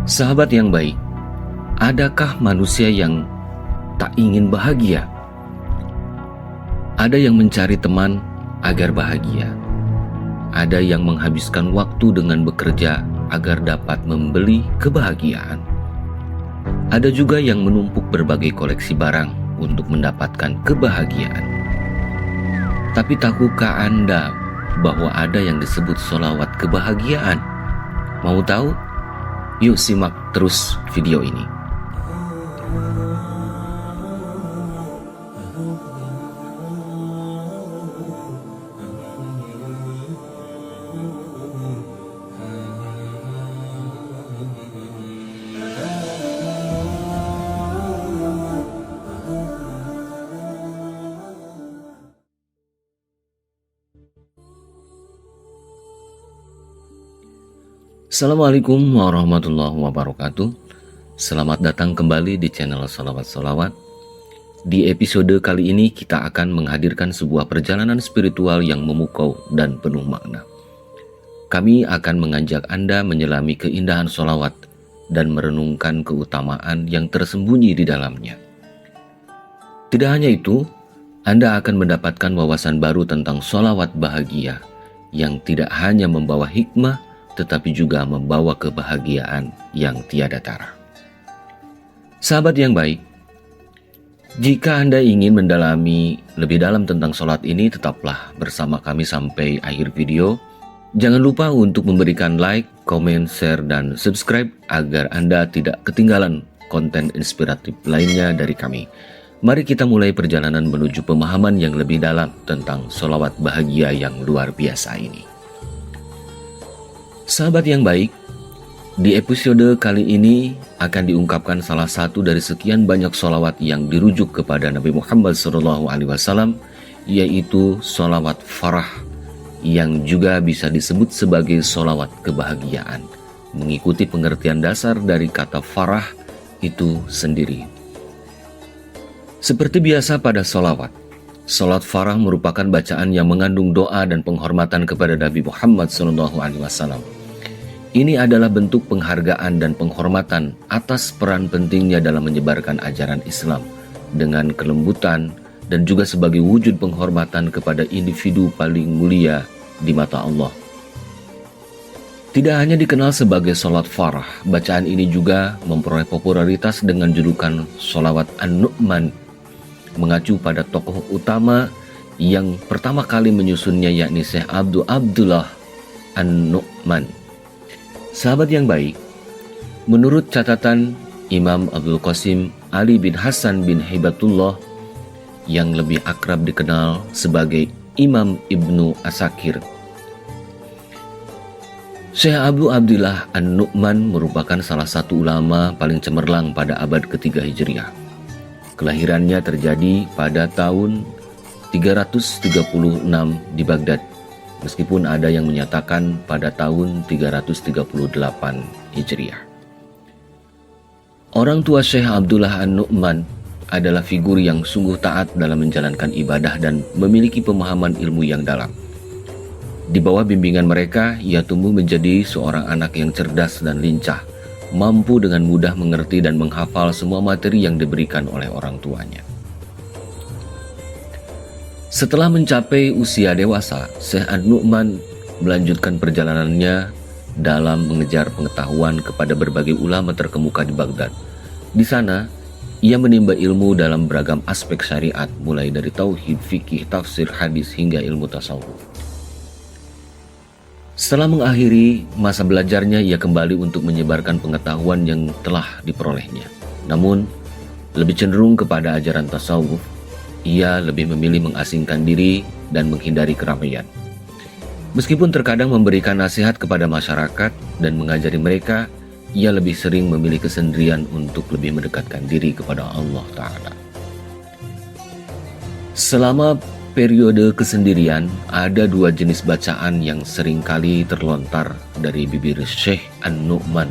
Sahabat yang baik, adakah manusia yang tak ingin bahagia? Ada yang mencari teman agar bahagia. Ada yang menghabiskan waktu dengan bekerja agar dapat membeli kebahagiaan. Ada juga yang menumpuk berbagai koleksi barang untuk mendapatkan kebahagiaan. Tapi tahukah Anda bahwa ada yang disebut sholawat kebahagiaan? Mau tahu? Yuk simak terus video ini. Assalamualaikum warahmatullahi wabarakatuh. Selamat datang kembali di channel Salawat-Salawat. Di episode kali ini kita akan menghadirkan sebuah perjalanan spiritual yang memukau dan penuh makna. Kami akan mengajak Anda menyelami keindahan sholawat dan merenungkan keutamaan yang tersembunyi di dalamnya. Tidak hanya itu, Anda akan mendapatkan wawasan baru tentang sholawat bahagia yang tidak hanya membawa hikmah tetapi juga membawa kebahagiaan yang tiada tara. Sahabat yang baik, jika Anda ingin mendalami lebih dalam tentang sholat ini, tetaplah bersama kami sampai akhir video. Jangan lupa untuk memberikan like, komen, share, dan subscribe agar Anda tidak ketinggalan konten inspiratif lainnya dari kami. Mari kita mulai perjalanan menuju pemahaman yang lebih dalam tentang sholawat bahagia yang luar biasa ini. Sahabat yang baik, di episode kali ini akan diungkapkan salah satu dari sekian banyak sholawat yang dirujuk kepada Nabi Muhammad SAW, yaitu sholawat farah, yang juga bisa disebut sebagai sholawat kebahagiaan, mengikuti pengertian dasar dari kata farah itu sendiri. Seperti biasa pada sholawat, sholat farah merupakan bacaan yang mengandung doa dan penghormatan kepada Nabi Muhammad SAW. Ini adalah bentuk penghargaan dan penghormatan atas peran pentingnya dalam menyebarkan ajaran Islam dengan kelembutan dan juga sebagai wujud penghormatan kepada individu paling mulia di mata Allah. Tidak hanya dikenal sebagai sholat farah, bacaan ini juga memperoleh popularitas dengan julukan sholawat An-Nu'man, mengacu pada tokoh utama yang pertama kali menyusunnya, yakni Syekh Abdullah An-Nu'man. Sahabat yang baik, menurut catatan Imam Abdul Qasim Ali bin Hasan bin Hibatullah yang lebih akrab dikenal sebagai Imam Ibnu Asakir, Syekh Abdullah An-Nu'man merupakan salah satu ulama paling cemerlang pada abad ketiga Hijriah. Kelahirannya terjadi pada tahun 336 di Baghdad, meskipun ada yang menyatakan pada tahun 338 Hijriah. Orang tua Syekh Abdullah An-Nu'man adalah figur yang sungguh taat dalam menjalankan ibadah dan memiliki pemahaman ilmu yang dalam. Di bawah bimbingan mereka, ia tumbuh menjadi seorang anak yang cerdas dan lincah, mampu dengan mudah mengerti dan menghafal semua materi yang diberikan oleh orang tuanya. Setelah mencapai usia dewasa, Syekh An-Nu'man melanjutkan perjalanannya dalam mengejar pengetahuan kepada berbagai ulama terkemuka di Baghdad. Di sana, ia menimba ilmu dalam beragam aspek syariat, mulai dari tauhid, fikih, tafsir, hadis, hingga ilmu tasawuf. Setelah mengakhiri masa belajarnya, ia kembali untuk menyebarkan pengetahuan yang telah diperolehnya. Namun, lebih cenderung kepada ajaran tasawuf. Ia lebih memilih mengasingkan diri dan menghindari keramaian. Meskipun terkadang memberikan nasihat kepada masyarakat dan mengajari mereka, ia lebih sering memilih kesendirian untuk lebih mendekatkan diri kepada Allah Ta'ala. Selama periode kesendirian, ada dua jenis bacaan yang seringkali terlontar dari bibir Syekh An-Nu'man,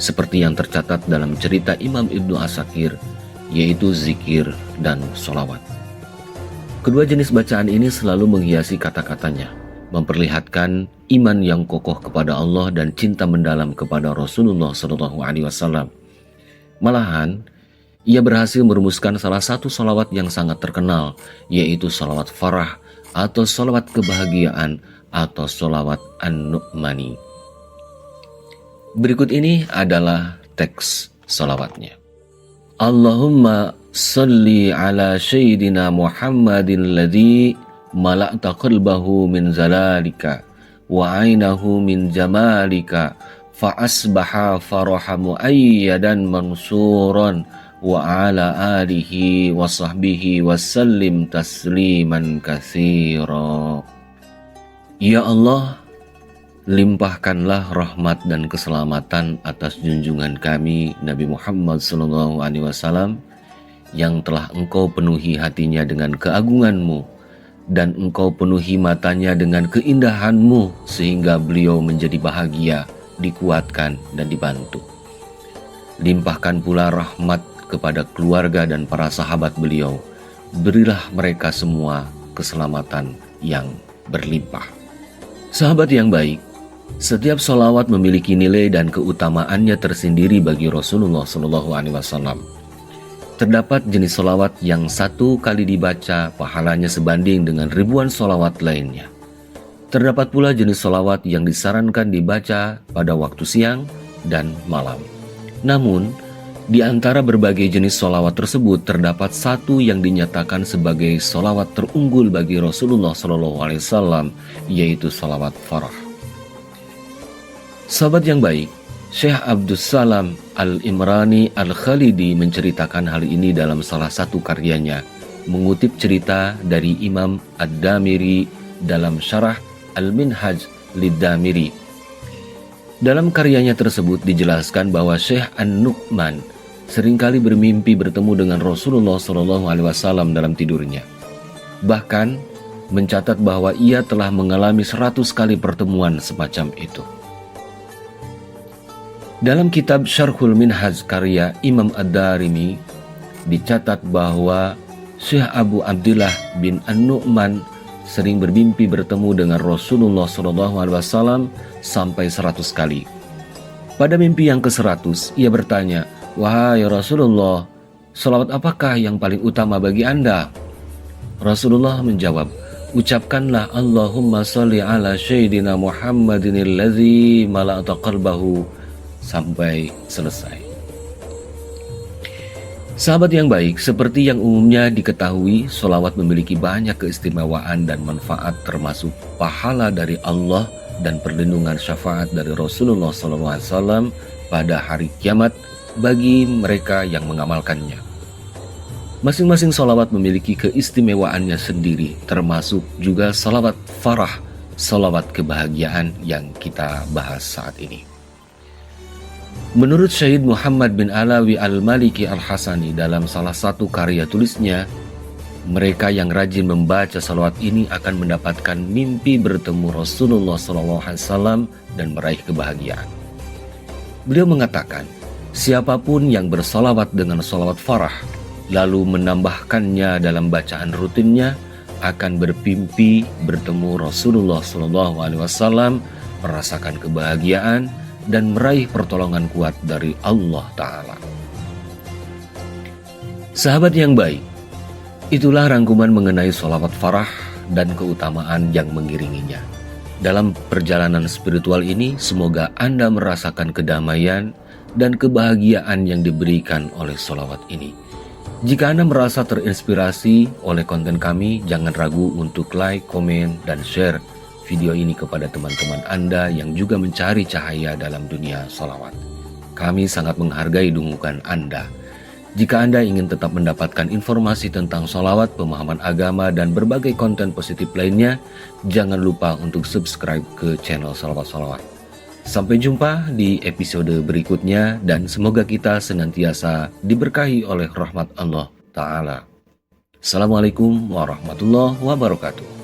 seperti yang tercatat dalam cerita Imam Ibnu Asakir, yaitu zikir dan sholawat. Kedua jenis bacaan ini selalu menghiasi kata-katanya, memperlihatkan iman yang kokoh kepada Allah dan cinta mendalam kepada Rasulullah SAW. Malahan, ia berhasil merumuskan salah satu sholawat yang sangat terkenal, yaitu sholawat farah atau sholawat kebahagiaan atau sholawat An-Nu'mani. Berikut ini adalah teks sholawatnya. Allahumma salli ala Sayyidina Muhammadin ladzi mala'ta qalbahu min zalalika wa ainahu min jamalika fa asbaha faraha muayyadan mansuran wa ala alihi wa sahbihi wa sallim tasliman katsira. Ya Allah, limpahkanlah rahmat dan keselamatan atas junjungan kami Nabi Muhammad SAW yang telah Engkau penuhi hatinya dengan keagungan-Mu dan Engkau penuhi matanya dengan keindahan-Mu sehingga beliau menjadi bahagia, dikuatkan dan dibantu. Limpahkan pula rahmat kepada keluarga dan para sahabat beliau. Berilah mereka semua keselamatan yang berlimpah. Sahabat yang baik, setiap sholawat memiliki nilai dan keutamaannya tersendiri bagi Rasulullah SAW. Terdapat jenis sholawat yang satu kali dibaca pahalanya sebanding dengan ribuan sholawat lainnya. Terdapat pula jenis sholawat yang disarankan dibaca pada waktu siang dan malam. Namun, di antara berbagai jenis sholawat tersebut terdapat satu yang dinyatakan sebagai sholawat terunggul bagi Rasulullah SAW, yaitu sholawat farah. Sahabat yang baik, Syekh Abdus Salam Al-Imrani Al-Khalidi menceritakan hal ini dalam salah satu karyanya, mengutip cerita dari Imam Ad-Damiri dalam Syarah Al-Minhaj Lid-Damiri. Dalam karyanya tersebut dijelaskan bahwa Syekh An-Nu'man seringkali bermimpi bertemu dengan Rasulullah SAW dalam tidurnya. Bahkan mencatat bahwa ia telah mengalami 100 kali pertemuan semacam itu. Dalam kitab Syarhul Minhaj karya Imam Ad-Darimi dicatat bahwa Syekh Abu Abdillah bin An-Nu'man sering bermimpi bertemu dengan Rasulullah SAW sampai 100 kali. Pada mimpi yang ke-100, ia bertanya, "Wahai Rasulullah, salawat apakah yang paling utama bagi Anda?" Rasulullah menjawab, "Ucapkanlah Allahumma salli ala Sayyidina Muhammadin alladzi mala'ta qalbahu," sampai selesai. Sahabat yang baik, seperti yang umumnya diketahui, sholawat memiliki banyak keistimewaan dan manfaat termasuk pahala dari Allah dan perlindungan syafaat dari Rasulullah SAW pada hari kiamat bagi mereka yang mengamalkannya. Masing-masing sholawat memiliki keistimewaannya sendiri, termasuk juga sholawat farah, sholawat kebahagiaan yang kita bahas saat ini. Menurut Syahid Muhammad bin Alawi Al-Maliki Al-Hasani dalam salah satu karya tulisnya, mereka yang rajin membaca salawat ini akan mendapatkan mimpi bertemu Rasulullah SAW dan meraih kebahagiaan. Beliau mengatakan, siapapun yang bersalawat dengan salawat farah, lalu menambahkannya dalam bacaan rutinnya, akan bermimpi bertemu Rasulullah SAW, merasakan kebahagiaan, dan meraih pertolongan kuat dari Allah Ta'ala. Sahabat yang baik, itulah rangkuman mengenai sholawat farah dan keutamaan yang mengiringinya. Dalam perjalanan spiritual ini, semoga Anda merasakan kedamaian dan kebahagiaan yang diberikan oleh sholawat ini. Jika Anda merasa terinspirasi oleh konten kami, jangan ragu untuk like, komen, dan share video ini kepada teman-teman Anda yang juga mencari cahaya dalam dunia sholawat. Kami sangat menghargai dukungan Anda. Jika Anda ingin tetap mendapatkan informasi tentang sholawat, pemahaman agama, dan berbagai konten positif lainnya, jangan lupa untuk subscribe ke channel Salawat-Salawat. Sampai jumpa di episode berikutnya, dan semoga kita senantiasa diberkahi oleh rahmat Allah Ta'ala. Assalamualaikum warahmatullahi wabarakatuh.